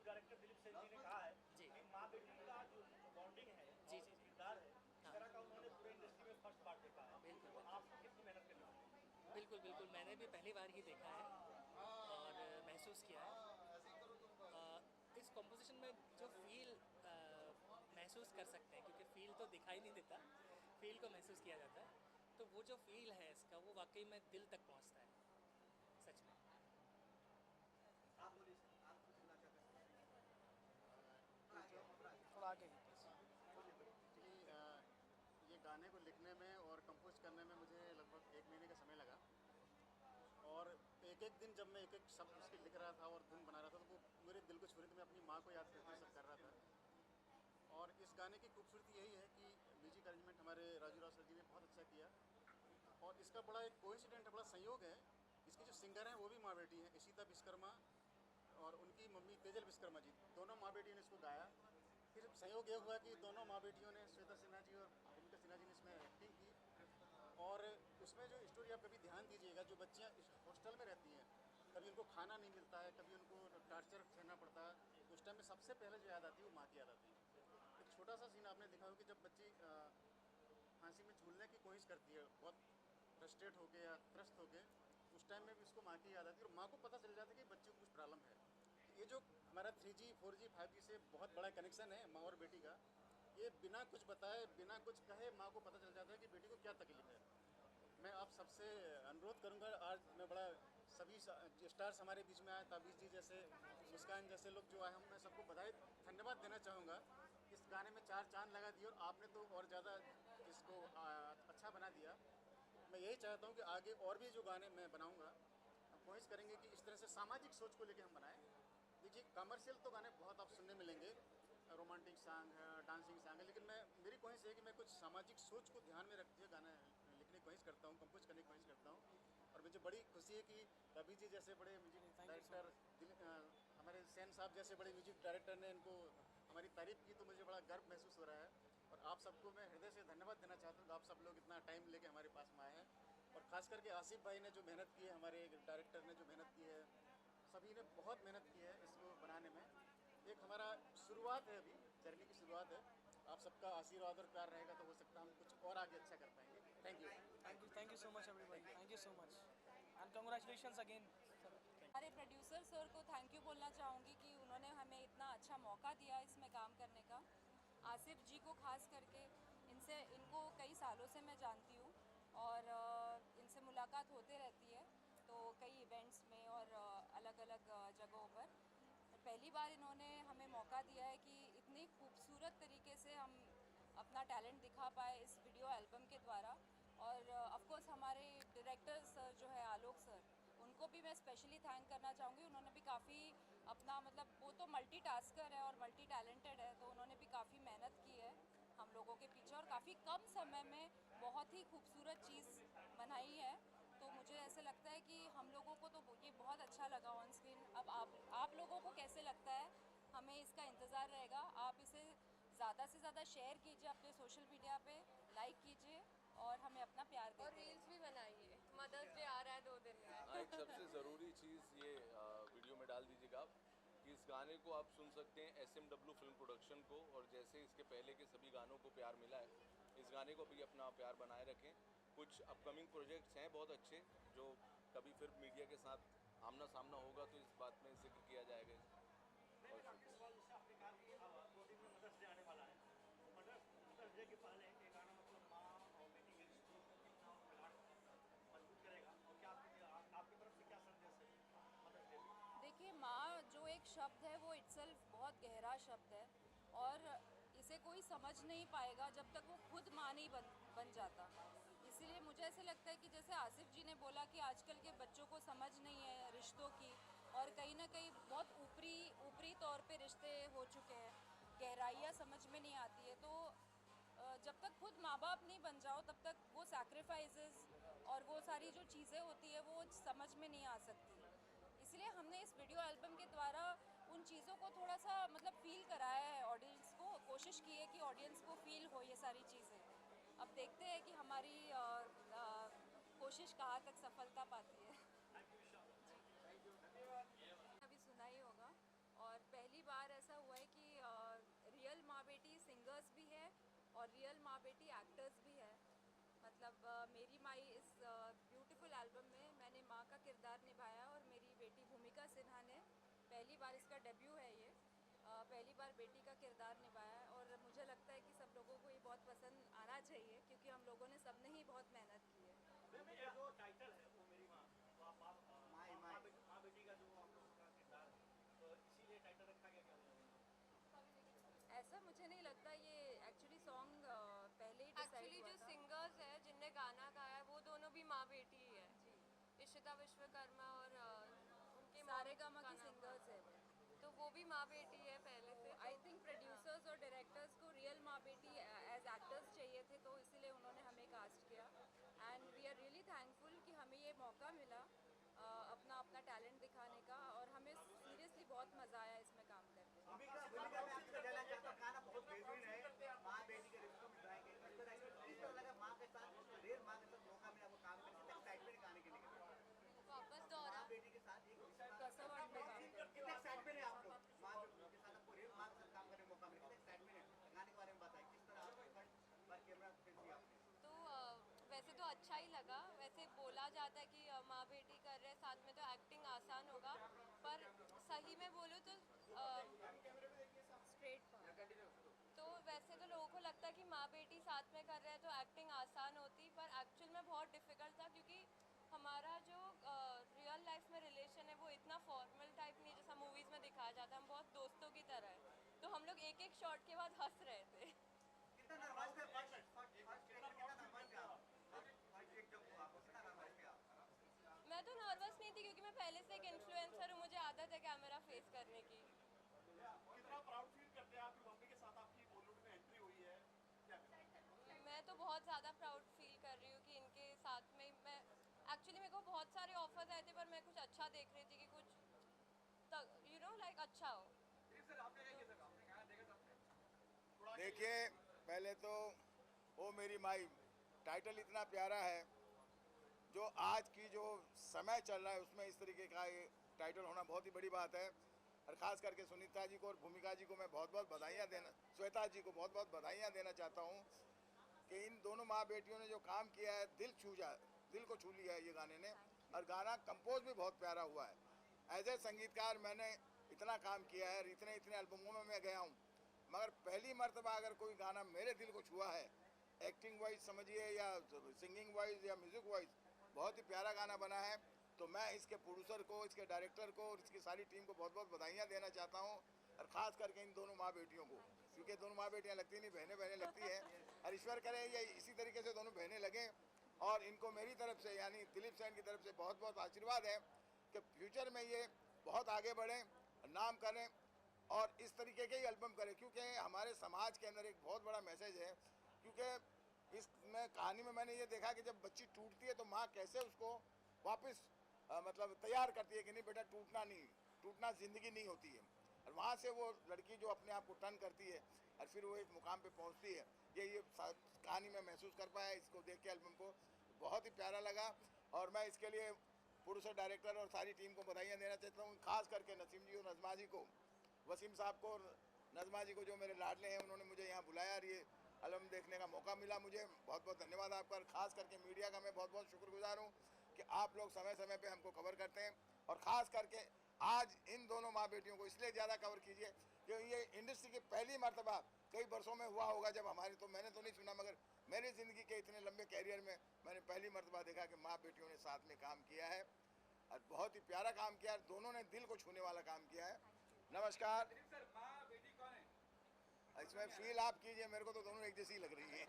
डायरेक्टर दिलीप सेन जी ने कहा है जी कि माँ बेटी का जो बॉन्डिंग है, जी किरदार है, इस तरह का उन्होंने पूरे इंडस्ट्री में फर्स्ट पार्ट देखा है। बिल्कुल। तो आप कितनी मेहनत करनी? बिल्कुल मैंने भी पहली बार ही देखा है और महसूस किया है। इस कॉम्पोजिशन में जो फील महसूस कर सकते हैं, क्योंकि फील तो दिखाई नहीं देता, फील को महसूस किया जाता है, तो वो जो फील है इसका वो वाकई में दिल तक पहुंचता है सच में। आप बोलिए, आप कुछ बोलना चाहते हैं? थोड़ा आगे जी, ये गाने को लिखने में और कंपोज करने में मुझे लगभग 1 महीने का समय लगा और एक दिन जब मैं एक शब्द उसके लिख रहा था और धुन बना रहा था तो वो मेरे दिल को छू रही थी। मैं अपनी माँ को याद करके सब कर रहा था। और इस गाने की खूबसूरती यही है कि म्यूजिक अरेंजमेंट हमारे राजू राव सर जी ने बहुत अच्छा किया और इसका बड़ा एक कोइंसिडेंट है, बड़ा संयोग है। इसके जो सिंगर हैं वो भी माँ बेटी हैं, इशिता विश्वकर्मा और उनकी मम्मी तेजल विश्वकर्मा जी, दोनों माँ बेटियों ने इसको गाया। फिर संयोग ये हुआ कि दोनों माँ बेटियों ने, श्वेता सिन्हा जी और भूमिका सिन्हा जी ने इसमें एक्टिंग की और उसमें जो स्टोरी आप कभी ध्यान दीजिएगा, जो बच्चियाँ हॉस्टल में रहती हैं, कभी उनको खाना नहीं मिलता है, कभी उनको टार्चर सहना पड़ता है, उस टाइम में सबसे पहले जो याद आती है वो माँ की याद आती है। एक छोटा सा सीन आपने देखा हो कि जब बच्ची फांसी में झूलने की कोशिश करती है बहुत फ्रस्ट्रेट होके या त्रस्त होके, उस टाइम में भी उसको माँ की याद आती है और माँ को पता चल जाता है कि बच्चे को कुछ प्रॉब्लम है। ये जो हमारा 3G 4G 5G से बहुत बड़ा कनेक्शन है माँ और बेटी का, ये बिना कुछ बताए बिना कुछ कहे माँ को पता चल जाता है कि बेटी को क्या तकलीफ है। मैं आप सबसे अनुरोध करूंगा, आज मैं बड़ा सभी स्टार्स हमारे बीच में आए, ताबीज़ जी जैसे, मुस्कान जैसे लोग जो आए, हम मैं सबको बधाई धन्यवाद देना चाहूँगा। इस गाने में 4 चांद लगा दिए और आपने तो और ज़्यादा इसको अच्छा बना दिया। मैं यही चाहता हूँ कि आगे और भी जो गाने मैं बनाऊँगा हम कोशिश करेंगे कि इस तरह से सामाजिक सोच को लेकर हम बनाएं। देखिए कमर्शियल तो गाने बहुत आप सुनने मिलेंगे, रोमांटिक सॉन्ग है, डांसिंग सॉन्ग है, लेकिन मेरी कोशिश है कि मैं कुछ सामाजिक सोच को ध्यान में रखते हुए गाना लिखने की कोशिश करता हूँ, कंपोज करने की कोशिश करता हूँ। और मुझे बड़ी खुशी है कि कभी जी जैसे बड़े म्यूजिक डायरेक्टर, हमारे सैन साहब जैसे बड़े म्यूजिक डायरेक्टर ने इनको हमारी तारीफ़ की, तो मुझे बड़ा गर्व महसूस हो रहा है। और आप सबको मैं हृदय से धन्यवाद देना चाहता हूँ, आप सब लोग इतना टाइम लेके हमारे पास में आए हैं। और ख़ास करके आसिफ भाई ने जो मेहनत की है, हमारे डायरेक्टर ने जो मेहनत की है, सभी ने बहुत मेहनत की है इसको बनाने में। एक हमारा शुरुआत है, अभी जर्नी की शुरुआत है। आप सबका आशीर्वाद और प्यार रहेगा तो हो सकता है हम कुछ और आगे अच्छा कर पाएंगे। Thank you so much everybody, thank you so much and congratulations again. हमारे प्रोड्यूसर सर को थैंक यू बोलना चाहूँगी कि उन्होंने हमें इतना अच्छा मौका दिया इसमें काम करने का। आसिफ जी को खास करके इनको कई सालों से मैं जानती हूँ और इनसे मुलाकात होते रहती है, तो कई इवेंट्स में और अलग अलग जगहों पर। पहली बार इन्होंने हमें मौका दिया है कि इतनी खूबसूरत तरीके से हम अपना टैलेंट दिखा पाए इस वीडियो एल्बम के द्वारा। और ऑफ कोर्स हमारे डायरेक्टर सर जो है आलोक सर, उनको भी मैं स्पेशली थैंक करना चाहूँगी। उन्होंने भी काफ़ी अपना मतलब वो तो मल्टीटास्कर है और मल्टी टैलेंटेड है, तो उन्होंने भी काफ़ी मेहनत की है हम लोगों के पीछे और काफ़ी कम समय में बहुत ही खूबसूरत चीज़ बनाई है। तो मुझे ऐसे लगता है कि हम लोगों को तो ये बहुत अच्छा लगा ऑन स्क्रीन। अब आप लोगों को कैसे लगता है, हमें इसका इंतज़ार रहेगा। आप इसे ज़्यादा से ज़्यादा शेयर कीजिए अपने सोशल मीडिया पे, लाइक कीजिए और हमें अपना प्यार दें। और रील्स भी बनाइए, मदर्स डे आ रहा है 2 दिन में। एक सबसे ज़रूरी चीज़ ये वीडियो में डाल दीजिएगा आप कि इस गाने को आप सुन सकते हैं SMW फिल्म प्रोडक्शन को, और जैसे इसके पहले के सभी गानों को प्यार मिला है, इस गाने को भी अपना प्यार बनाए रखें। कुछ अपकमिंग प्रोजेक्ट्स हैं बहुत अच्छे, जो कभी फिर मीडिया के साथ आमना सामना होगा तो इस बात में जिक्र किया जाएगा। देखिए माँ जो एक शब्द है वो इटसेल्फ बहुत गहरा शब्द है और इसे कोई समझ नहीं पाएगा जब तक वो खुद माँ नहीं बन जाता। इसीलिए मुझे ऐसे लगता है कि जैसे आसिफ जी ने बोला कि आजकल के बच्चों को समझ नहीं है रिश्तों की, और कहीं ना कहीं बहुत ऊपरी तौर पे रिश्ते हो चुके हैं, गहराइयाँ समझ में नहीं आती है। तो जब तक खुद माँ बाप नहीं बन जाओ तब तक वो सैक्रिफाइसेस और वो सारी जो चीज़ें होती है वो समझ में नहीं आ सकती। इसलिए हमने इस वीडियो एल्बम के द्वारा उन चीज़ों को थोड़ा सा मतलब फ़ील कराया है ऑडियंस को, कोशिश की है कि ऑडियंस को फ़ील हो ये सारी चीज़ें। अब देखते हैं कि हमारी कोशिश कहाँ तक सफलता पाती है। अभी सुना ही होगा, और पहली बार ऐसा हुआ है कि रियल माँ बेटी सिंगर्स भी है और रियल माँ बेटी एक्टर्स भी है। मतलब मेरी माई इस ब्यूटीफुल एल्बम में मैंने माँ का किरदार निभाया और मेरी बेटी भूमिका सिन्हा ने पहली बार, इसका डेब्यू है ये, पहली बार बेटी का किरदार निभाया। और मुझे लगता है कि सब लोगों को ये बहुत पसंद आना चाहिए क्योंकि हम लोगों ने सबने ही बहुत मेहनत की है। जो टाइटल है वो मेरी माँ, तो आप माँ बेटी का जो आप लोगों का किरदार, तो इसीलिए टाइटल रखा गया क्या? ऐसा मुझे नहीं लगता, ये एक्चुअली सॉन्ग पहले ही डिसाइड एक्चुअली हुआ जो था। सिंगर्स है जिनने गाना गाया है वो दोनों भी माँ बेटी ही है, इशिता विश्वकर्मा और उनके सारेगामा की सिंगर्स है तो वो भी माँ बेटी है पहले से। आई थिंक प्रोड्यूसर्स और डायरेक्टर्स को रियल माँ बेटी एज एक्टर्स चाहिए थे, तो इसीलिए उन्होंने हमें कास्ट किया। And we are really thankful कि हमें ये मौका मिला अपना टैलेंट दिखाने का, और हमें सीरियसली बहुत मज़ा आया इसमें काम करके। गाना बहुत बेहतरीन है, माँ बेटी के रिश्तों में ड्राइंग है, लगा माँ के साथ रेयर माँ के साथ मौका मिला वो काम करने का, एक्साइटमेंट गाने के लिए वापस दोहरा बेटी के साथ एक कसम कितने एक्साइटमेंट है आप लोग माँ के साथ वैसे तो अच्छा ही लगा। वैसे बोला जाता है कि माँ बेटी कर रहे हैं साथ में तो एक्टिंग आसान होगा, पर सही में बोलूँ तो स्ट्रेट तो वैसे तो लोगों को लगता है कि माँ बेटी साथ में कर रहे हैं तो एक्टिंग आसान होती, पर एक्चुअल में बहुत डिफ़िकल्ट था, क्योंकि हमारा जो रियल लाइफ में रिलेशन है वो इतना फॉर्मल टाइप नहीं है जैसा मूवीज़ में दिखाया जाता है। हम बहुत दोस्तों की तरह है, तो हम लोग एक एक शॉट के बाद हंस रहे थे। कितना नर्वस थे कितना नर्वस थे आप? फर्स्ट एक जब हुआ आपको कितना नर्वस थे आप? मैं तो नर्वस नहीं थी, क्योंकि मैं पहले से एक इन्फ्लुएंसर हूँ, मुझे आदत है कैमरा फेस करने की। कितना प्राउड फील करते हैं आपकी मम्मी के साथ आपकी बॉलीवुड में एंट्री हुई है? मैं तो बहुत ज़्यादा प्राउड फील कर रही हूँ कि इनके साथ में मैं एक्चुअली मेरे को बहुत सारे ऑफर्स आए थे, पर मैं कुछ अच्छा देख रही थी कि कुछ यू नो लाइक अच्छा हो। देखिए, पहले तो ओ मेरी माई टाइटल इतना प्यारा है, जो आज की जो समय चल रहा है उसमें इस तरीके का ये टाइटल होना बहुत ही बड़ी बात है। और ख़ास करके सुनीता जी को और भूमिका जी को मैं बहुत बहुत बधाइयाँ देना, श्वेता जी को बहुत बहुत बधाइयाँ देना चाहता हूँ कि इन दोनों माँ बेटियों ने जो काम किया है दिल को छू लिया है ये गाने ने। और गाना कंपोज भी बहुत प्यारा हुआ है। एज ए संगीतकार मैंने इतना काम किया है, इतने एल्बमों में मैं गया हूँ, मगर पहली मर्तबा अगर कोई गाना मेरे दिल को छुआ है, एक्टिंग वाइज समझिए या सिंगिंग वाइज या म्यूज़िक वाइज, बहुत ही प्यारा गाना बना है। तो मैं इसके प्रोड्यूसर को, इसके डायरेक्टर को और इसकी सारी टीम को बहुत बहुत बधाइयाँ देना चाहता हूँ, और ख़ास करके इन दोनों माँ बेटियों को, क्योंकि दोनों माँ बेटियाँ लगती नहीं, बहनें लगती हैं। और ईश्वर करे ये इसी तरीके से दोनों बहनें लगें, और इनको मेरी तरफ से यानी दिलीप सेन की तरफ से बहुत बहुत आशीर्वाद है कि फ्यूचर में ये बहुत आगे बढ़ें, नाम करें और इस तरीके के ही एल्बम करें, क्योंकि हमारे समाज के अंदर एक बहुत बड़ा मैसेज है। क्योंकि इसमें कहानी में मैंने ये देखा कि जब बच्ची टूटती है तो माँ कैसे उसको वापस मतलब तैयार करती है कि नहीं बेटा टूटना ज़िंदगी नहीं होती है। और वहाँ से वो लड़की जो अपने आप को टर्न करती है और फिर वो एक मुकाम पे पहुँचती है, ये कहानी में महसूस कर पाया। इसको देख के एल्बम को बहुत ही प्यारा लगा, और मैं इसके लिए प्रोड्यूसर, डायरेक्टर और सारी टीम को बधाइयाँ देना चाहता हूँ, खास करके नसीम जी और नज़मा जी को, वसीम साहब को और नज़मा जी को जो मेरे लाडले हैं, उन्होंने मुझे यहाँ बुलाया और ये एल्बम देखने का मौका मिला। मुझे बहुत बहुत धन्यवाद आपका। खास करके मीडिया का मैं बहुत बहुत शुक्रगुजार हूँ कि आप लोग समय समय पे हमको कवर करते हैं, और ख़ास करके आज इन दोनों माँ बेटियों को इसलिए ज़्यादा कवर कीजिए क्योंकि ये इंडस्ट्री की पहली मर्तबा कई वर्षों में हुआ होगा जब मैंने तो नहीं सुना, मगर मेरी ज़िंदगी के इतने लंबे कैरियर में मैंने पहली मर्तबा देखा कि माँ बेटियों ने साथ में काम किया है, और बहुत ही प्यारा काम किया है। दोनों ने दिल को छूने वाला काम किया है। नमस्कार। इसमें फील आप कीजिए, मेरे को तो दोनों एक जैसी लग रही है।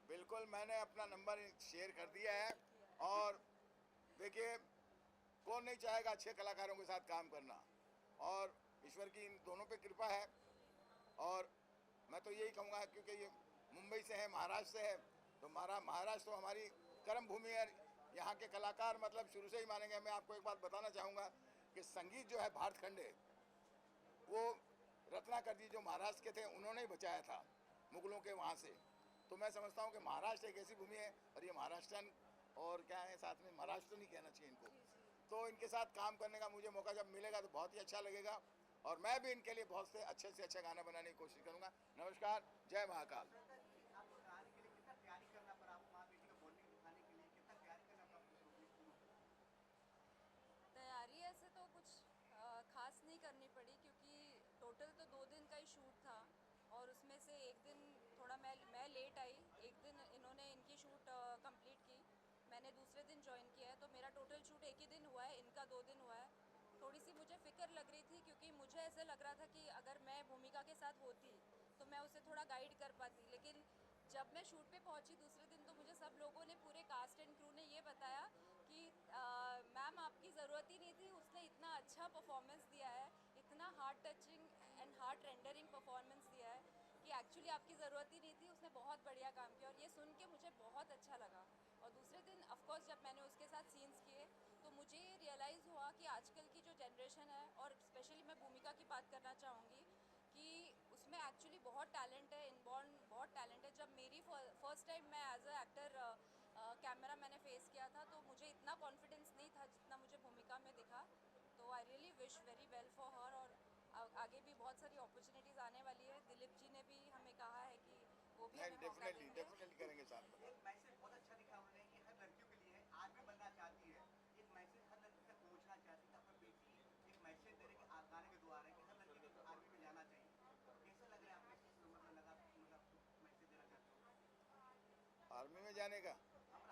बिल्कुल, मैंने अपना नंबर शेयर कर दिया है, और देखिए कौन नहीं चाहेगा अच्छे कलाकारों के साथ काम करना, और ईश्वर की इन दोनों पे कृपा है। और मैं तो यही कहूँगा, क्योंकि ये मुंबई से है, महाराष्ट्र से है, तो महाराष्ट्र तो हमारी कर्म भूमि है। यहाँ के कलाकार मतलब शुरू से ही मानेंगे। मैं आपको एक बात बताना चाहूँगा कि संगीत जो है भातखंड है, वो रत्नाकर जी जो महाराष्ट्र के थे उन्होंने ही बचाया था मुगलों के वहाँ से। तो मैं समझता हूँ कि महाराष्ट्र एक ऐसी भूमि है, और ये महाराष्ट्रन और क्या है साथ में महाराष्ट्र नहीं कहना चाहिए इनको, तो इनके साथ काम करने का मुझे मौका जब मिलेगा तो बहुत ही अच्छा लगेगा, और मैं भी इनके लिए बहुत से अच्छा गाना बनाने की कोशिश करूँगा। नमस्कार, जय महाकाल। तैयारी ऐसे तो कुछ खास नहीं करनी पड़ी, क्योंकि टोटल तो 2 दिन का ही शूट था, और उसमें से एक दिन थोड़ा मैं लेट आई, एक दिन इन्होंने इनकी शूट कंप्लीट की, मैंने दूसरे दिन ज्वाइन किया है, तो मेरा टोटल शूट एक ही दिन हुआ है, इनका 2 दिन हुआ है। थोड़ी सी मुझे फ़िक्र लग रही थी, क्योंकि मुझे ऐसे लग रहा था कि अगर मैं भूमिका के साथ होती तो मैं उसे थोड़ा गाइड कर पाती, लेकिन जब मैं शूट पे पहुंची दूसरे दिन, तो मुझे सब लोगों ने, पूरे कास्ट एंड क्रू ने ये बताया कि मैम आपकी ज़रूरत ही नहीं थी, उसने इतना अच्छा परफॉर्मेंस दिया है, इतना heart touching and heart rendering performance दिया है कि एक्चुअली आपकी ज़रूरत ही नहीं थी, उसने बहुत बढ़िया काम किया। और ये सुन के मुझे बहुत अच्छा लगा। और दूसरे दिन ऑफकोर्स जब मैंने उसके साथ सीन्स किए तो मुझे ये रियलाइज़ हुआ कि आजकल की जो जनरेशन है, और स्पेशली मैं भूमिका की बात करना चाहूँगी कि उसमें एक्चुअली बहुत टैलेंट है, इनबॉर्न बहुत टैलेंट है। जब मेरी फर्स्ट टाइम मैं एज अ एक्टर कैमरा मैंने फेस किया था, तो मुझे इतना कॉन्फिडेंस नहीं था जितना मुझे भूमिका में दिखा। तो I really wish very well for her, और आगे भी बहुत सारी अपॉर्चुनिटीज़ आने वाली है। दिलीप जी ने भी हमें कहा है कि वो भी हमें मौका देंगे। डेफिनेटली करेंगे साथ में। एक मैसेज बहुत अच्छा लिखा उन्होंने कि हर लड़कियों के लिए आर्मी बनना चाहती है, एक मैसेज हर लड़की तक पहुंचना चाहती है। अपनी बेटी एक मैसेज दे रहे कि गाने के द्वारा कि हर लड़की को आर्मी में जाना चाहिए। कैसा लग रहा है आपको, मतलब लगा मैसेज देना चाहते हो आर्मी में जाने का?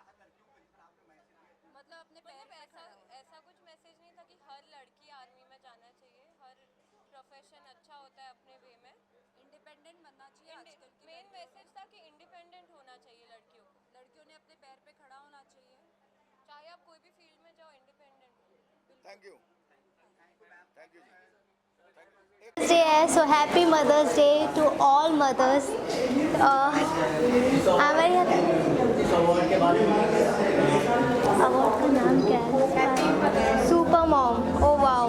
हर लड़कियों को जितना आपने मैसेज दिया, मतलब अपने पैर पे ऐसा कुछ मैसेज नहीं था कि हर लड़की आर्मी में जाना चाहिए। हर प्रोफेशन अच्छा होता है अपने वे में। इंडिपेंडेंट बनना चाहिए आजकल की। मेन मैसेज था कि इंडिपेंडेंट होना चाहिए लड़कियों को। लड़कियों ने अपने पैर पे खड़ा होना चाहिए, चाहे आप कोई भी फील्ड में जाओ, इंडिपेंडेंट हो। Thank you ji. So happy Mother's Day to all mothers. I'm very happy. Award का नाम क्या है? Super mom. ओ वाओ,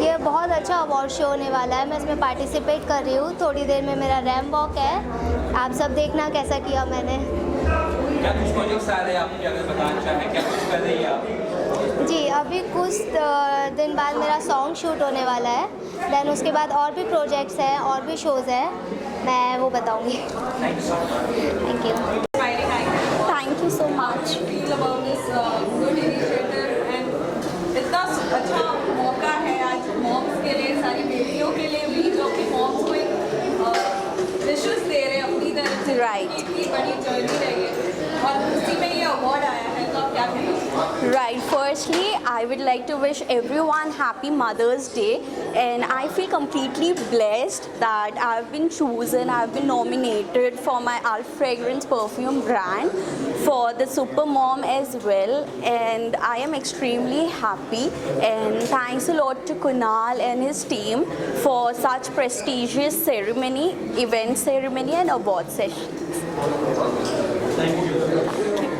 ये बहुत अच्छा अवार्ड शो होने वाला है। मैं इसमें पार्टिसिपेट कर रही हूँ। थोड़ी देर में मेरा रैम वॉक है, आप सब देखना कैसा किया मैंने। क्या कुछ प्रोजेक्ट्स आ रहे हैं आपके, अगर बताना चाहें क्या कुछ कर रही है आप? जी, अभी कुछ दिन बाद मेरा सॉन्ग शूट होने वाला है। देन उसके बाद और भी प्रोजेक्ट्स हैं, और भी शोज़ हैं, मैं वो बताऊंगी। Thank you. Thank you so much. Feel about this good initiative and इतना अच्छा मौका है आज मॉम्स के लिए, सारी बेटियों के लिए भी, जो कि मॉम्स को एक विशेस दे रहे हैं अपनी तरफ से। Right. इतनी बड़ी जर्नी रही है और उसी में ये अवार्ड आया है, तो आप क्या कहेंगे? Right, firstly, I would like to wish everyone happy Mother's Day, and I feel completely blessed that I've been chosen, I've been nominated for my Alf Fragrance perfume brand for the Super Mom as well, and I am extremely happy, and thanks a lot to Kunal and his team for such prestigious ceremony, event ceremony and award sessions. Thank you.